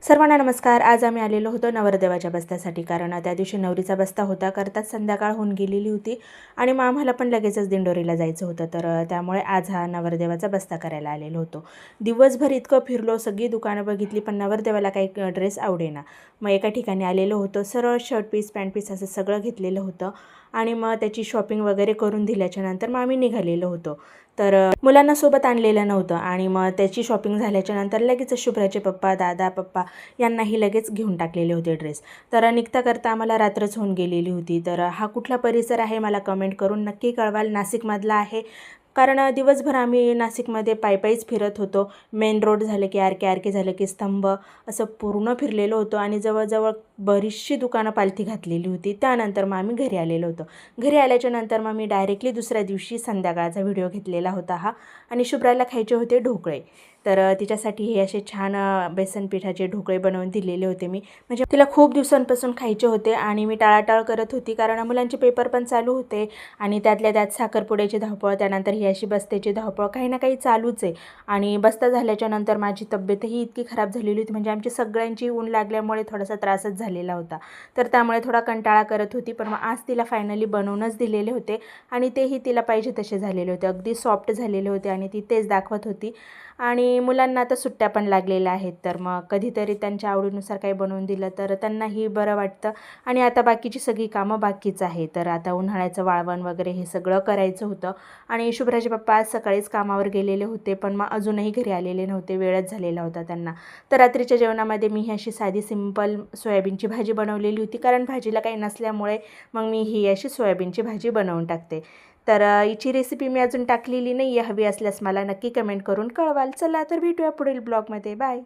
सर्वांना नमस्कार। आज आम्ही आलेलो होतो नवरदेवाच्या बस्त्यासाठी, कारण त्या दिवशी नवरीचा बस्ता होता, करताच संध्याकाळ होऊन गेलेली होती आणि मग आम्हाला पण लगेचच दिंडोरीला जायचं होतं। तर त्यामुळे आज हा नवरदेवाचा बस्ता करायला आलेलो होतो। दिवसभर इतकं फिरलो, सगळी दुकानं बघितली, पण नवरदेवाला काही ड्रेस आवडेना। मग एका ठिकाणी आलेलो होतो, सरळ शर्ट पीस पॅन्ट पीस असं सगळं घेतलेलं होतं आणि मग त्याची शॉपिंग वगैरे करून दिल्याच्या नंतर मग आम्ही निघालेलो होतो। तर मुलांना सोबत आणलेलं नव्हतं आणि मग त्याची शॉपिंग झाल्याच्या नंतर लगेच शुभ्राचे पप्पा, दादा, पप्पा यांनाही लगेच घेऊन टाकलेले होते ड्रेस। तर निघता करता आम्हाला रात्रच होऊन गेलेली होती। तर हा कुठला परिसर आहे मला कमेंट करून नक्की कळवाल, नाशिकमधला आहे। कारण दिवसभर आम्ही नाशिकमध्ये पायीच फिरत होतो। मेन रोड झाले की आर के झालं की स्तंभ, असं पूर्ण फिरलेलो होतो आणि जवळजवळ बरीचशी दुकानं पालथी घातलेली होती। त्यानंतर मग आम्ही घरी आलेलो होतो। घरी आल्याच्या नंतर मग मी डायरेक्टली दुसऱ्या दिवशी संध्याकाळचा व्हिडिओ घेतलेला होता हा। आणि शुभ्राला खायचे होते ढोकळे। तर तिच्यासाठी हे असे छान बेसन पिठाचे ढोकळे बनवून दिलेले होते मी, म्हणजे तिला खूप दिवसांपासून खायचे होते आणि मी टाळाटाळ करत होती, कारण मुलांचे पेपर पण चालू होते आणि त्यातल्या त्यात साखरपुड्याची धावपळ, त्यानंतर ही अशी बस्त्याची धावपळ, काही ना काही चालूच आहे। आणि बस्ता झाल्याच्या नंतर माझी तब्येतही इतकी खराब झालेली होती, म्हणजे आमची सगळ्यांची ऊन लागल्यामुळे थोडासा त्रासच झालेला होता। तर त्यामुळे थोडा कंटाळा करत होती, पण मग आज तिला फायनली बनवूनच दिलेले होते आणि तेही तिला पाहिजे तसे झालेले होते, अगदी सॉफ्ट झालेले होते आणि ती तेच दाखवत होती। आणि मुलांना आता सुट्ट्या पण लागलेल्या आहेत, तर मग कधीतरी त्यांच्या आवडीनुसार काही बनवून दिलं तर त्यांनाही बरं वाटतं। आणि आता बाकीची सगळी कामं बाकीच आहे, तर आता उन्हाळ्याचं वाळवण वगैरे हे सगळं करायचं होतं। आणि शुभ्राचे पप्पा आज सकाळीच कामावर गेलेले होते, पण मग अजूनही घरी आलेले नव्हते, वेळच झालेला होता त्यांना। तर रात्रीच्या जेवणामध्ये मी ही अशी साधी सिंपल सोयाबीनची भाजी बनवलेली होती, कारण भाजीला काही नसल्यामुळे मग मी ही अशी सोयाबीनची भाजी बनवून टाकते। तर हिची रेसिपी मी अजून टाकलेली नाही आहे, हवी असल्यास मला नक्की कमेंट करून कळवाल। चला तर भेटूया पुढील ब्लॉगमध्ये, बाय।